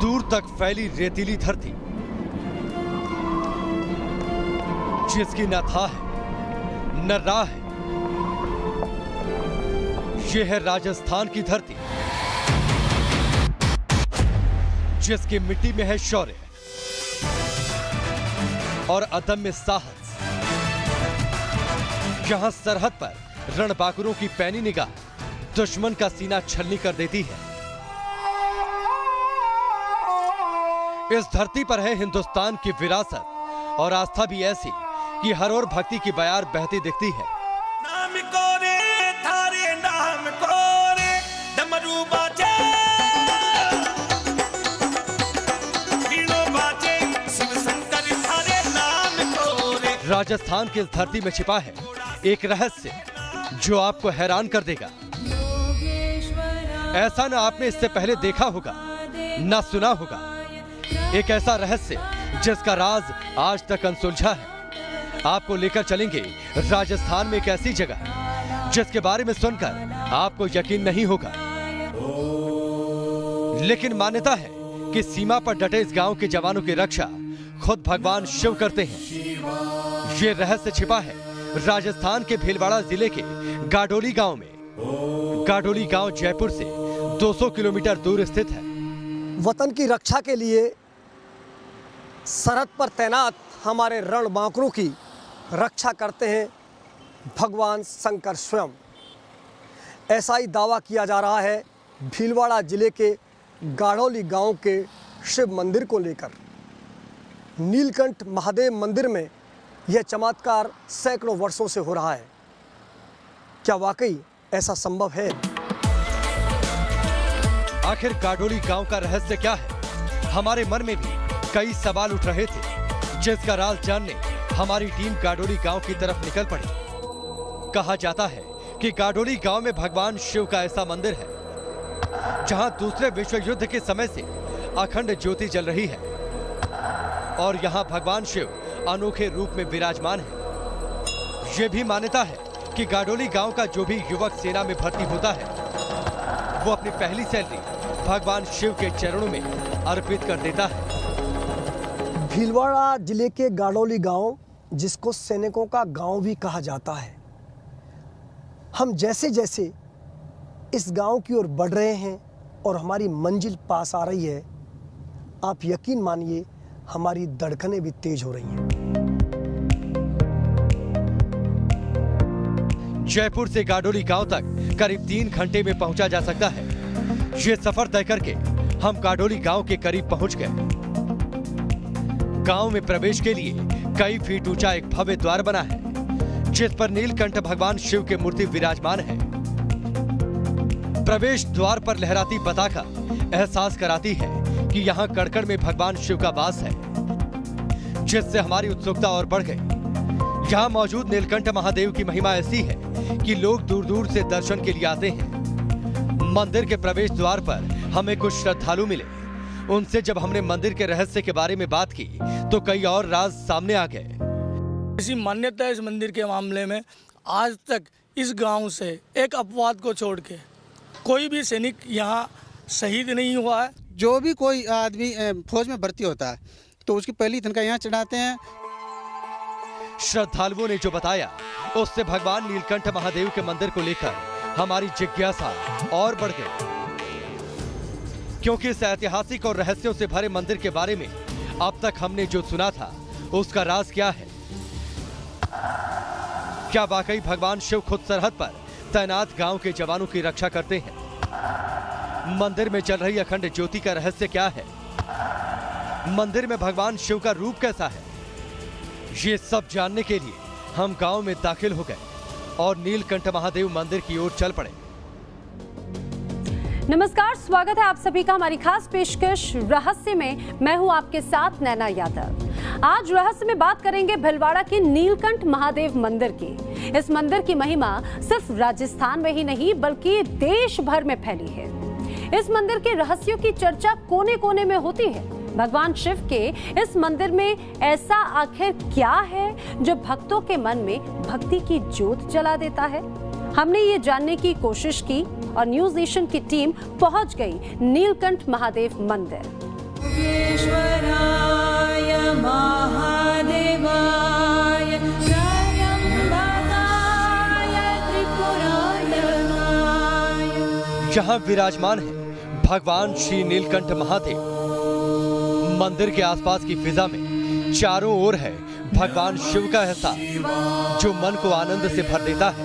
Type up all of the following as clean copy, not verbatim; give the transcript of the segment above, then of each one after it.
दूर तक फैली रेतीली धरती, जिसकी न था है न राह है। यह है राजस्थान की धरती, जिसकी मिट्टी में है शौर्य और अदम्य साहस। यहां सरहद पर रणबांकुरों की पैनी निगाह दुश्मन का सीना छलनी कर देती है। इस धरती पर है हिंदुस्तान की विरासत और आस्था भी ऐसी कि हर ओर भक्ति की बयार बहती दिखती है। नाम को रे थारे नाम को रे डमरू बाजे वीणो बाजे शिव शंकर थारे नाम को रे। राजस्थान की इस धरती में छिपा है एक रहस्य जो आपको हैरान कर देगा। ऐसा ना आपने इससे पहले देखा होगा ना सुना होगा। एक ऐसा रहस्य जिसका राज आज तक अनसुलझा है। आपको लेकर चलेंगे राजस्थान में एक ऐसी जगह जिसके बारे में सुनकर आपको यकीन नहीं होगा, लेकिन मान्यता है कि सीमा पर डटे इस गांव के जवानों की रक्षा खुद भगवान शिव करते हैं। ये रहस्य छिपा है राजस्थान के भीलवाड़ा जिले के गाडोली गांव में। गाडोली गांव जयपुर से 200 किलोमीटर दूर स्थित है। वतन की रक्षा के लिए सरहद पर तैनात हमारे रणबांकुरों की रक्षा करते हैं भगवान शंकर स्वयं। ऐसा ही दावा किया जा रहा है भीलवाड़ा जिले के गाडोली गांव के शिव मंदिर को लेकर। नीलकंठ महादेव मंदिर में यह चमत्कार सैकड़ों वर्षों से हो रहा है। क्या वाकई ऐसा संभव है? आखिर गाडोली गांव का रहस्य क्या है? हमारे मन में भी कई सवाल उठ रहे थे, जिसका राज जानने हमारी टीम गाडोली गांव की तरफ निकल पड़ी। कहा जाता है कि गाडोली गांव में भगवान शिव का ऐसा मंदिर है जहां दूसरे विश्व युद्ध के समय से अखंड ज्योति जल रही है और यहां भगवान शिव अनोखे रूप में विराजमान है। यह भी मान्यता है कि गाडोली गांव का जो भी युवक सेना में भर्ती होता है वो अपनी पहली सैलरी भगवान शिव के चरणों में अर्पित कर देता है। भीलवाड़ा जिले के गाडोली गांव, जिसको सैनिकों का गांव भी कहा जाता है, हम जैसे जैसे इस गांव की ओर बढ़ रहे हैं और हमारी मंजिल पास आ रही है, आप यकीन मानिए हमारी धड़कनें भी तेज हो रही हैं। जयपुर से गाडोली गांव तक करीब 3 घंटे में पहुंचा जा सकता है। ये सफर तय करके हम गाडोली गांव के करीब पहुंच गए। गांव में प्रवेश के लिए कई फीट ऊंचा एक भव्य द्वार बना है, जिस पर नीलकंठ भगवान शिव की मूर्ति विराजमान है। प्रवेश द्वार पर लहराती पताका एहसास कराती है कि यहाँ कड़कड़ में भगवान शिव का वास है, जिससे हमारी उत्सुकता और बढ़ गई। यहाँ मौजूद नीलकंठ महादेव की महिमा ऐसी है कि लोग दूर दूर से दर्शन के लिए आते हैं। मंदिर के प्रवेश द्वार पर हमें कुछ श्रद्धालु मिले। उनसे जब हमने मंदिर के रहस्य के बारे में बात की तो कई और राज सामने आ गए। ऐसी मान्यता है इस मंदिर के मामले में, आज तक इस गांव से एक अपवाद को छोड़ के कोई भी सैनिक यहाँ शहीद नहीं हुआ है। जो भी कोई आदमी फौज में भर्ती होता है तो उसकी पहली तनख्वाह यहाँ चढ़ाते हैं। श्रद्धालुओं ने जो बताया उससे भगवान नीलकंठ महादेव के मंदिर को लेकर हमारी जिज्ञासा और बढ़ गई, क्योंकि इस ऐतिहासिक और रहस्यों से भरे मंदिर के बारे में अब तक हमने जो सुना था उसका राज क्या है। क्या वाकई भगवान शिव खुद सरहद पर तैनात गांव के जवानों की रक्षा करते हैं? मंदिर में चल रही अखंड ज्योति का रहस्य क्या है? मंदिर में भगवान शिव का रूप कैसा है? ये सब जानने के लिए हम गांव में दाखिल हो गए और नीलकंठ महादेव मंदिर की ओर चल पड़े। नमस्कार, स्वागत है आप सभी का हमारी खास पेशकश रहस्य में। मैं हूं आपके साथ नैना यादव। आज रहस्य में बात करेंगे भीलवाड़ा के नीलकंठ महादेव मंदिर की। इस मंदिर की महिमा सिर्फ राजस्थान में ही नहीं बल्कि देश भर में फैली है। इस मंदिर के रहस्यों की चर्चा कोने कोने में होती है। भगवान शिव के इस मंदिर में ऐसा आखिर क्या है जो भक्तों के मन में भक्ति की ज्योत जला देता है? हमने ये जानने की कोशिश की और न्यूज नेशन की टीम पहुंच गई नीलकंठ महादेव मंदिर। जहां विराजमान है भगवान श्री नीलकंठ महादेव, मंदिर के आसपास की फिजा में चारों ओर है भगवान शिव का एहसास, जो मन को आनंद से भर देता है।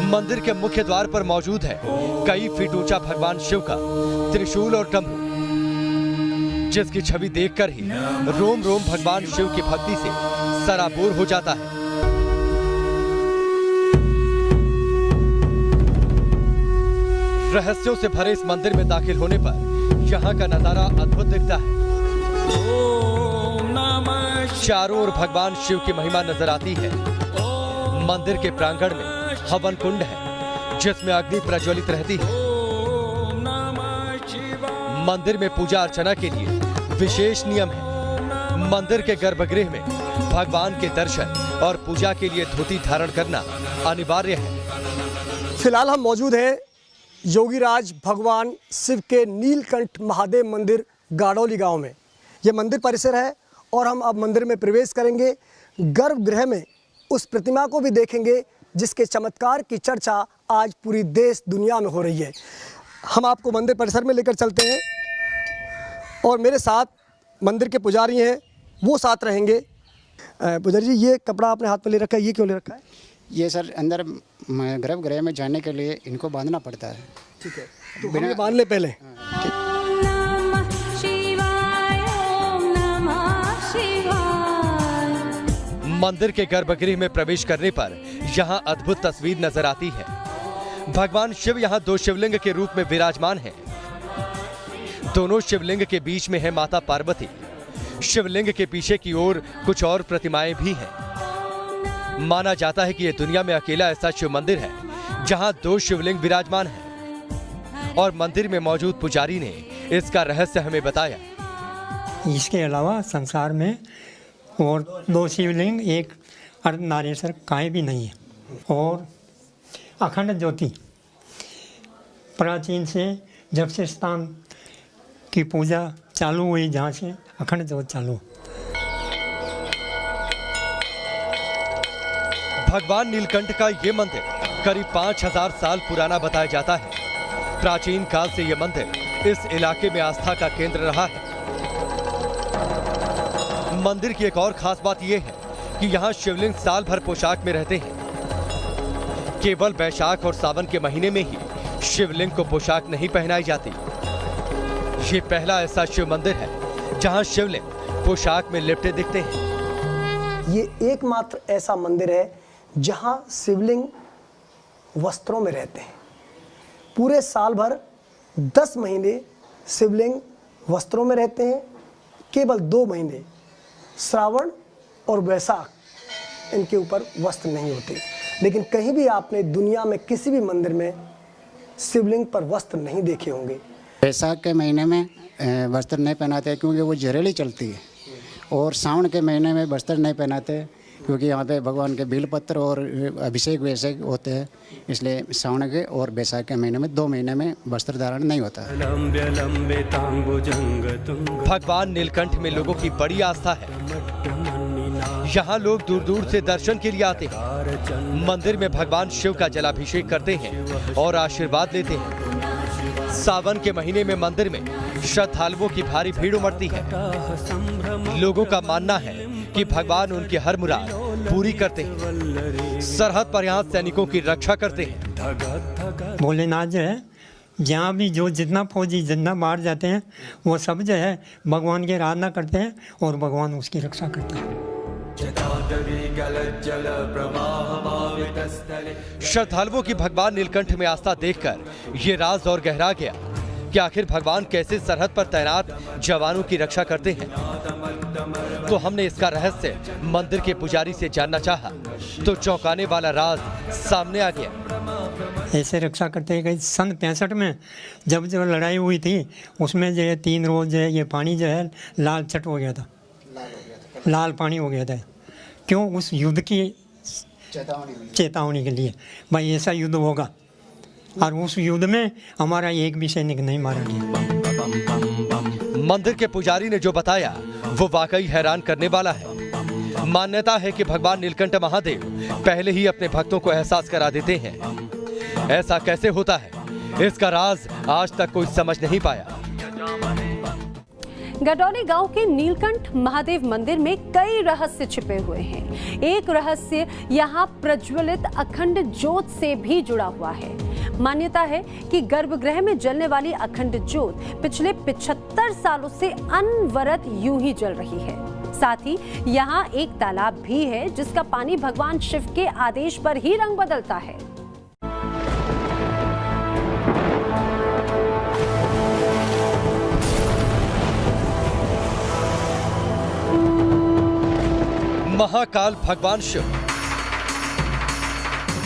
मंदिर के मुख्य द्वार पर मौजूद है कई फीट ऊंचा भगवान शिव का त्रिशूल और डमरू, जिसकी छवि देखकर ही रोम रोम भगवान शिव की भक्ति से सराबोर हो जाता है। रहस्यों से भरे इस मंदिर में दाखिल होने पर यहाँ का नजारा अद्भुत दिखता है। चारों ओर भगवान शिव की महिमा नजर आती है। मंदिर के प्रांगण में हवन कुंड है, जिसमें अग्नि प्रज्वलित रहती है। मंदिर में पूजा अर्चना के लिए विशेष नियम है। मंदिर के गर्भगृह में भगवान के दर्शन और पूजा के लिए धोती धारण करना अनिवार्य है। फिलहाल हम मौजूद हैं योगीराज भगवान शिव के नीलकंठ महादेव मंदिर गाड़ौली गांव में। यह मंदिर परिसर है और हम अब मंदिर में प्रवेश करेंगे। गर्भगृह में उस प्रतिमा को भी देखेंगे जिसके चमत्कार की चर्चा आज पूरी देश दुनिया में हो रही है। हम आपको मंदिर परिसर में लेकर चलते हैं और मेरे साथ मंदिर के पुजारी हैं, वो साथ रहेंगे। पुजारी जी, ये कपड़ा आपने हाथ में ले रखा है, ये क्यों ले रखा है? ये सर अंदर गर्भगृह में जाने के लिए इनको बांधना पड़ता है। ठीक है, तो बिना बांध ले पहले। मंदिर के गर्भगृह में प्रवेश करने पर यहाँ अद्भुत तस्वीर नजर आती है। भगवान शिव यहाँ दो शिवलिंग के रूप में विराजमान हैं। दोनों शिवलिंग के बीच में है माता पार्वती। शिवलिंग के पीछे की ओर कुछ और प्रतिमाएं भी हैं। माना जाता है कि यह दुनिया में अकेला ऐसा शिव मंदिर है जहां दो शिवलिंग विराजमान हैं। और मंदिर में मौजूद पुजारी ने इसका रहस्य हमें बताया। इसके अलावा संसार में और दो शिवलिंग, एक अर्धनारीश्वर कहीं भी नहीं है। और अखंड ज्योति प्राचीन से जब से स्थान की पूजा चालू हुई, जहाँ से अखंड ज्योति चालू। भगवान नीलकंठ का ये मंदिर करीब 5000 साल पुराना बताया जाता है। प्राचीन काल से यह मंदिर इस इलाके में आस्था का केंद्र रहा है। मंदिर की एक और खास बात यह है कि यहाँ शिवलिंग साल भर पोशाक में रहते हैं। केवल बैशाख और सावन के महीने में ही शिवलिंग को पोशाक नहीं पहनाई जाती। ये पहला ऐसा शिव मंदिर है जहाँ शिवलिंग पोशाक में लिपटे दिखते हैं। ये एकमात्र ऐसा मंदिर है जहां शिवलिंग वस्त्रों में रहते हैं। पूरे साल भर 10 महीने शिवलिंग वस्त्रों में रहते हैं। केवल 2 महीने श्रावण और वैशाख इनके ऊपर वस्त्र नहीं होते। लेकिन कहीं भी आपने दुनिया में किसी भी मंदिर में शिवलिंग पर वस्त्र नहीं देखे होंगे। वैशाख के महीने में वस्त्र नहीं पहनाते क्योंकि वो जहरीली चलती है, और सावन के महीने में वस्त्र नहीं पहनाते क्योंकि यहाँ पे भगवान के बेलपत्र और अभिषेक वैषेक होते हैं। इसलिए सावन के और वैशाख के महीने में 2 महीने में वस्त्र धारण नहीं होता। भगवान नीलकंठ में लोगों की बड़ी आस्था है। यहाँ लोग दूर दूर से दर्शन के लिए आते हैं। मंदिर में भगवान शिव का जलाभिषेक करते हैं और आशीर्वाद लेते हैं। सावन के महीने में मंदिर में श्रद्धालुओं की भारी भीड़ उमड़ती है। लोगों का मानना है कि भगवान उनकी हर मुराद पूरी करते हैं। सरहद पर यहाँ सैनिकों की रक्षा करते हैं। भोलेनाथ जो है, जहाँ भी जो जितना फौजी जितना बाहर जाते हैं वो सब जो है भगवान की आराधना करते हैं और भगवान उसकी रक्षा करते हैं। श्रद्धालुओं की भगवान नीलकंठ में आस्था देखकर ये राज और गहरा गया कि आखिर भगवान कैसे सरहद पर तैनात जवानों की रक्षा करते हैं। तो हमने इसका रहस्य मंदिर के पुजारी से जानना चाहा तो चौंकाने वाला राज सामने आ गया। ऐसे रक्षा करते हैं। सन 65 में जब लड़ाई हुई थी उसमें जो है 3 रोज जो है ये पानी जो है लाल छट हो गया था, लाल पानी हो गया था। क्यों? उस युद्ध की चेतावनी के लिए, भाई ऐसा युद्ध होगा। और उस युद्ध में हमारा एक भी सैनिक नहीं मारा गया। मंदिर के पुजारी ने जो बताया वो वाकई हैरान करने वाला है। मान्यता है कि भगवान नीलकंठ महादेव पहले ही अपने भक्तों को एहसास करा देते हैं। ऐसा कैसे होता है, इसका राज आज तक कोई समझ नहीं पाया। गडौली गांव के नीलकंठ महादेव मंदिर में कई रहस्य छिपे हुए हैं। एक रहस्य यहां प्रज्वलित अखंड ज्योत से भी जुड़ा हुआ है। मान्यता है कि गर्भगृह में जलने वाली अखंड ज्योत पिछले 75 सालों से अनवरत यूं ही जल रही है। साथ ही यहाँ एक तालाब भी है जिसका पानी भगवान शिव के आदेश पर ही रंग बदलता है। महाकाल भगवान शिव,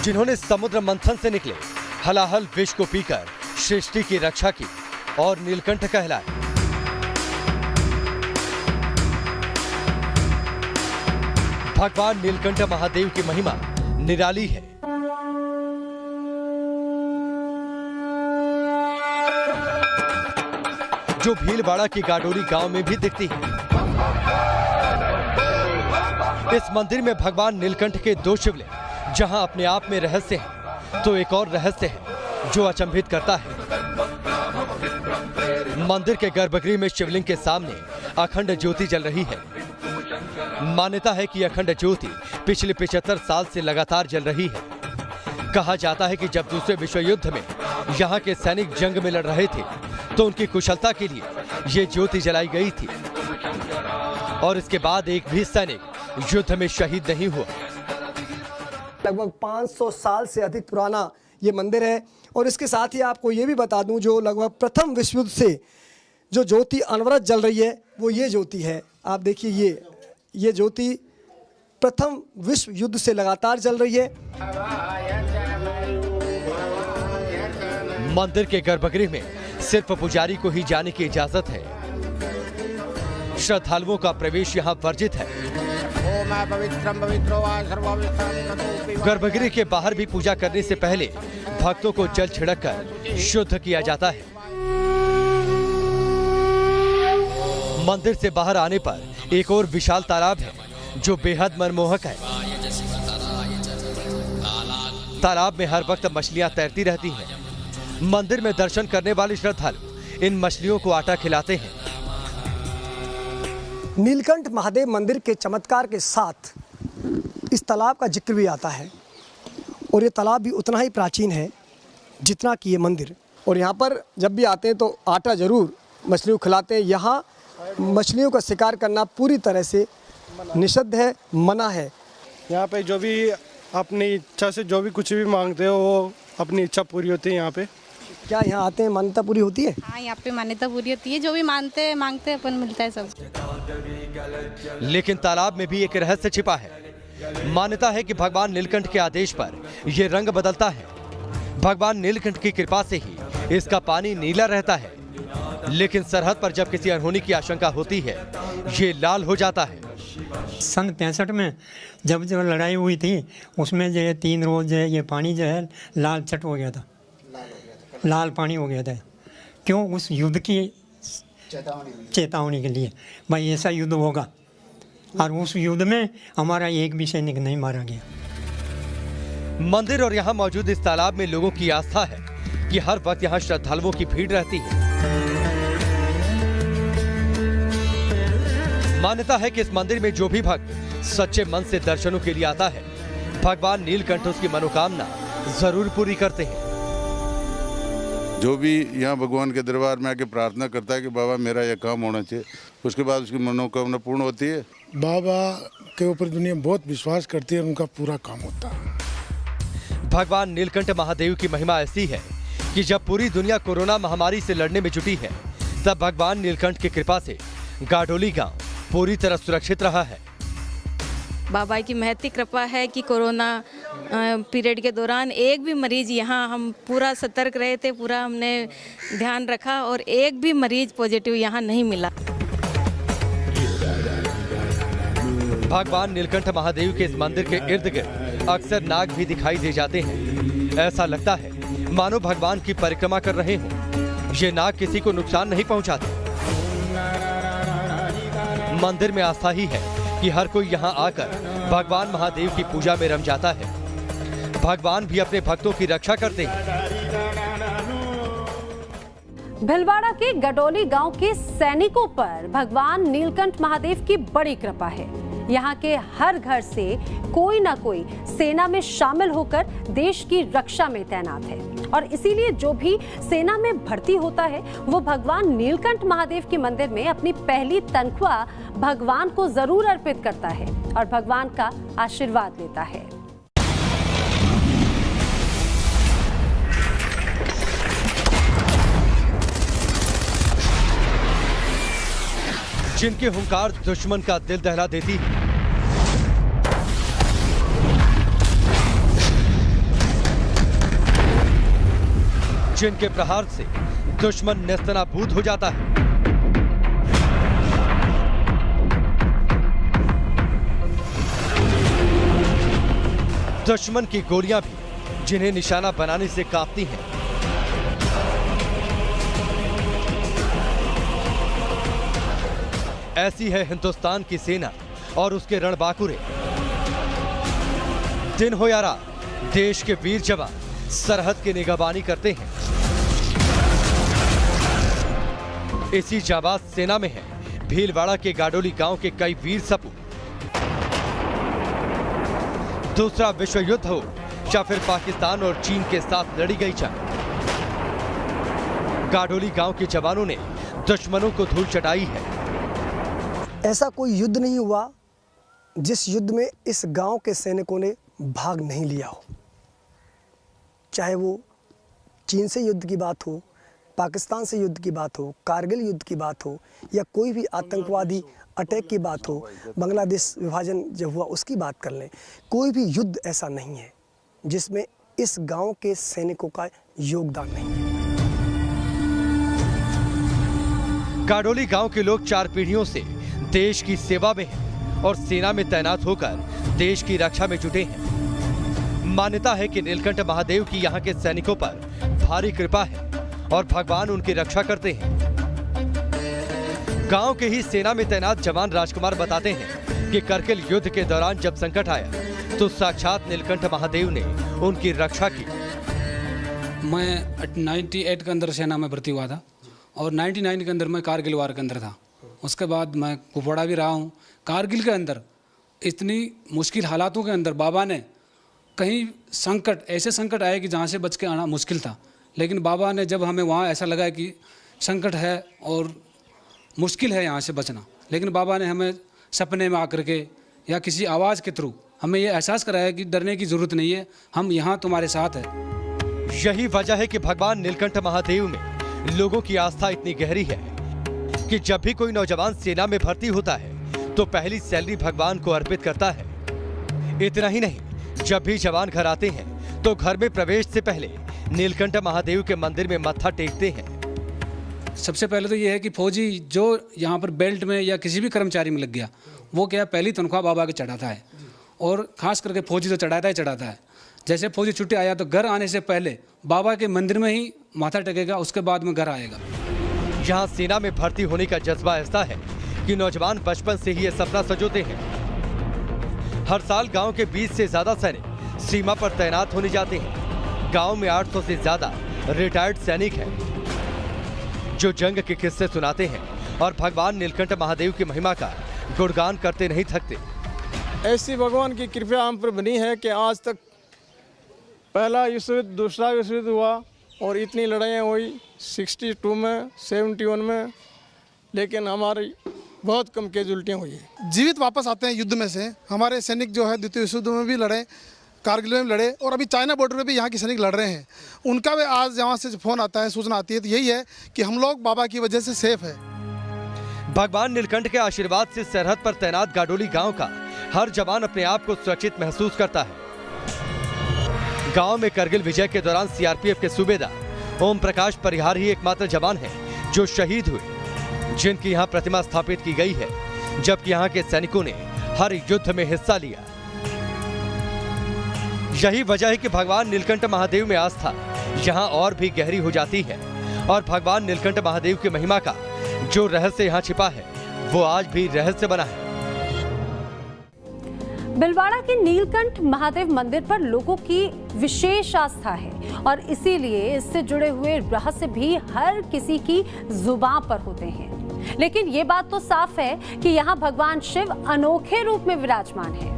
जिन्होंने समुद्र मंथन से निकले हलाहल विष को पीकर सृष्टि की रक्षा की और नीलकंठ कहलाए। भगवान नीलकंठ महादेव की महिमा निराली है। जो भीलवाड़ा की गाडोली गांव में भी दिखती है। इस मंदिर में भगवान नीलकंठ के 2 शिवलिंग जहां अपने आप में रहस्य है, तो एक और रहस्य है जो अचंभित करता है। मंदिर के गर्भगृह में शिवलिंग के सामने अखंड ज्योति जल रही है। मान्यता है कि अखंड ज्योति पिछले 75 साल से लगातार जल रही है। कहा जाता है कि जब दूसरे विश्व युद्ध में यहाँ के सैनिक जंग में लड़ रहे थे तो उनकी कुशलता के लिए ये ज्योति जलाई गई थी और इसके बाद एक भी सैनिक युद्ध में शहीद नहीं हुआ। लगभग 500 साल से अधिक पुराना ये मंदिर है और इसके साथ ही आपको ये भी बता दूं, जो लगभग प्रथम विश्व युद्ध से जो ज्योति अनवरत जल रही है वो ये ज्योति है। आप देखिए ये ज्योति प्रथम विश्व युद्ध से लगातार जल रही है। मंदिर के गर्भगृह में सिर्फ पुजारी को ही जाने की इजाजत है। श्रद्धालुओं का प्रवेश यहाँ वर्जित है। गर्भगृह के बाहर भी पूजा करने से पहले भक्तों को जल छिड़ककर शुद्ध किया जाता है। मंदिर से बाहर आने पर एक और विशाल तालाब है जो बेहद मनमोहक है। तालाब में हर वक्त मछलियां तैरती रहती हैं। मंदिर में दर्शन करने वाले श्रद्धालु इन मछलियों को आटा खिलाते हैं। नीलकंठ महादेव मंदिर के चमत्कार के साथ इस तालाब का जिक्र भी आता है और ये तालाब भी उतना ही प्राचीन है जितना कि ये मंदिर। और यहाँ पर जब भी आते हैं तो आटा जरूर मछलियों को खिलाते हैं। यहाँ मछलियों का शिकार करना पूरी तरह से निषिद्ध है, मना है। यहाँ पे जो भी अपनी इच्छा से जो भी कुछ भी मांगते हो वो अपनी इच्छा पूरी होती है। यहाँ पे क्या यहाँ आते हैं मान्यता पूरी होती है? हाँ, यहाँ पे मान्यता पूरी होती है। जो भी मांगते हैं अपन मिलता है सब। लेकिन तालाब में भी एक रहस्य छिपा है। मान्यता है कि भगवान नीलकंठ के आदेश पर यह रंग बदलता है। भगवान नीलकंठ की कृपा से ही इसका पानी नीला रहता है, लेकिन सरहद पर जब किसी अनहोनी की आशंका होती है ये लाल हो जाता है। सन 65 में जब लड़ाई हुई थी उसमें जो 3 रोज जो है ये पानी जो है लाल छट हो गया था, लाल पानी हो गया था। क्यों? उस युद्ध की चेतावनी के लिए भाई ऐसा युद्ध होगा, और उस युद्ध में हमारा एक भी सैनिक नहीं मारा गया। मंदिर और यहाँ मौजूद इस तालाब में लोगों की आस्था है कि हर वक्त यहाँ श्रद्धालुओं की भीड़ रहती है। मान्यता है कि इस मंदिर में जो भी भक्त सच्चे मन से दर्शनों के लिए आता है, भगवान नीलकंठ उसकी मनोकामना जरूर पूरी करते हैं। जो भी यहाँ भगवान के दरबार में आके प्रार्थना करता है कि बाबा मेरा यह काम होना चाहिए, उसके बाद उसकी मनोकामना पूर्ण होती है। बाबा के ऊपर दुनिया बहुत विश्वास करती है, उनका पूरा काम होता है। भगवान नीलकंठ महादेव की महिमा ऐसी है कि जब पूरी दुनिया कोरोना महामारी से लड़ने में जुटी है, तब भगवान नीलकंठ की कृपा से गाडोली गांव पूरी तरह सुरक्षित रहा है। बाबा की महती कृपा है कि कोरोना पीरियड के दौरान एक भी मरीज यहाँ, हम पूरा सतर्क रहे थे, पूरा हमने ध्यान रखा और एक भी मरीज पॉजिटिव यहाँ नहीं मिला। भगवान नीलकंठ महादेव के इस मंदिर के इर्द गिर्द अक्सर नाग भी दिखाई दे जाते हैं। ऐसा लगता है मानो भगवान की परिक्रमा कर रहे हों। ये नाग किसी को नुकसान नहीं पहुंचाते। मंदिर में आस्था ही है कि हर कोई यहाँ आकर भगवान महादेव की पूजा में रम जाता है। भगवान भी अपने भक्तों की रक्षा करते हैं। भिलवाड़ा के गडोली गांव के सैनिकों पर भगवान नीलकंठ महादेव की बड़ी कृपा है। यहाँ के हर घर से कोई ना कोई सेना में शामिल होकर देश की रक्षा में तैनात है और इसीलिए जो भी सेना में भर्ती होता है वो भगवान नीलकंठ महादेव के मंदिर में अपनी पहली तनख्वाह भगवान को जरूर अर्पित करता है और भगवान का आशीर्वाद लेता है। जिनके हुंकार दुश्मन का दिल दहला देती है, जिनके प्रहार से दुश्मन नेस्तनाबूद हो जाता है, दुश्मन की गोलियां भी जिन्हें निशाना बनाने से कांपती हैं। ऐसी है हिंदुस्तान की सेना और उसके रणबांकुरे। दिन हो या रात, देश के वीर जवान सरहद की निगहबानी करते हैं। इसी जाबाज सेना में है भीलवाड़ा के गाडोली गांव के कई वीर सपूत। दूसरा विश्व युद्ध हो या फिर पाकिस्तान और चीन के साथ लड़ी गई जंग, गाडोली गांव के जवानों ने दुश्मनों को धूल चटाई है। ऐसा कोई युद्ध नहीं हुआ जिस युद्ध में इस गांव के सैनिकों ने भाग नहीं लिया हो। चाहे वो चीन से युद्ध की बात हो, पाकिस्तान से युद्ध की बात हो, कारगिल युद्ध की बात हो या कोई भी आतंकवादी अटैक की बात हो, बांग्लादेश विभाजन जब हुआ उसकी बात कर लें, कोई भी युद्ध ऐसा नहीं है जिसमें इस गांव के सैनिकों का योगदान नहीं है। गाडोली गांव के लोग 4 पीढ़ियों से देश की सेवा में हैं और सेना में तैनात होकर देश की रक्षा में जुटे हैं। मान्यता है कि नीलकंठ महादेव की यहाँ के सैनिकों पर भारी कृपा है और भगवान उनकी रक्षा करते हैं। गांव के ही सेना में तैनात जवान राजकुमार बताते हैं कि करगिल युद्ध के दौरान जब संकट आया तो साक्षात नीलकंठ महादेव ने उनकी रक्षा की। मैं 98 के अंदर सेना में भर्ती हुआ था और 99 के अंदर मैं कारगिल वार के अंदर था। उसके बाद मैं कुपवाड़ा भी रहा हूँ। कारगिल के अंदर इतनी मुश्किल हालातों के अंदर बाबा ने कहीं संकट, ऐसे संकट आए कि जहाँ से बच के आना मुश्किल था, लेकिन बाबा ने जब हमें वहाँ ऐसा लगा कि संकट है और मुश्किल है यहाँ से बचना, लेकिन बाबा ने हमें सपने में आकर के या किसी आवाज़ के थ्रू हमें ये एहसास कराया कि डरने की ज़रूरत नहीं है, हम यहाँ तुम्हारे साथ हैं। यही वजह है कि भगवान नीलकंठ महादेव में लोगों की आस्था इतनी गहरी है कि जब भी कोई नौजवान सेना में भर्ती होता है तो पहली सैलरी भगवान को अर्पित करता है। इतना ही नहीं, जब भी जवान घर आते हैं तो घर में प्रवेश से पहले नीलकंठ महादेव के मंदिर में मत्था टेकते हैं। सबसे पहले तो ये है कि फौजी जो यहाँ पर बेल्ट में या किसी भी कर्मचारी में लग गया, वो क्या पहली तनख्वाह बाबा के चढ़ाता है और खास करके फौजी तो चढ़ाता है। जैसे फौजी छुट्टी आया तो घर आने से पहले बाबा के मंदिर में ही माथा टेकेगा, उसके बाद में घर आएगा। यहाँ सेना में भर्ती होने का जज्बा ऐसा है कि नौजवान बचपन से ही ये सपना सजोते हैं। हर साल गांव के 20 से ज्यादा सैनिक सीमा पर तैनात होने जाते हैं। गांव में 800 से ज्यादा रिटायर्ड सैनिक हैं जो जंग के किस्से सुनाते हैं और भगवान नीलकंठ महादेव की महिमा का गुणगान करते नहीं थकते। ऐसी भगवान की कृपा हम पर बनी है कि आज तक पहला विश्व युद्ध, दूसरा विश्व युद्ध हुआ और इतनी लड़ाइयाँ हुई 62 में, 71 में, लेकिन हमारी बहुत कम कैजुअल्टियाँ हुई है। जीवित वापस आते हैं युद्ध में से। हमारे सैनिक जो है द्वितीय विश्व युद्ध में भी लड़े, कारगिल में भी लड़े और अभी चाइना बॉर्डर में भी यहाँ के सैनिक लड़ रहे हैं। उनका भी आज यहाँ से फ़ोन आता है, सूचना आती है, तो यही है कि हम लोग बाबा की वजह से सेफ है। भगवान नीलकंठ के आशीर्वाद से सरहद पर तैनात गाडोली गांव का हर जवान अपने आप को सुरक्षित महसूस करता है। गांव में करगिल विजय के दौरान सीआरपीएफ के सूबेदार ओम प्रकाश परिहार ही एकमात्र जवान हैं जो शहीद हुए, जिनकी यहां प्रतिमा स्थापित की गई है, जबकि यहां के सैनिकों ने हर युद्ध में हिस्सा लिया। यही वजह है कि भगवान नीलकंठ महादेव में आस्था यहां और भी गहरी हो जाती है और भगवान नीलकंठ महादेव की महिमा का जो रहस्य यहां छिपा है वो आज भी रहस्य बना है। भिलवाड़ा के नीलकंठ महादेव मंदिर पर लोगों की विशेष आस्था है और इसीलिए इससे जुड़े हुए रहस्य भी हर किसी की जुबान पर होते हैं। लेकिन ये बात तो साफ है कि यहाँ भगवान शिव अनोखे रूप में विराजमान है।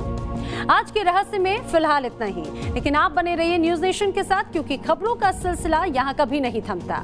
आज के रहस्य में फिलहाल इतना ही, लेकिन आप बने रहिए न्यूज़ नेशन के साथ, क्योंकि खबरों का सिलसिला यहाँ कभी नहीं थमता।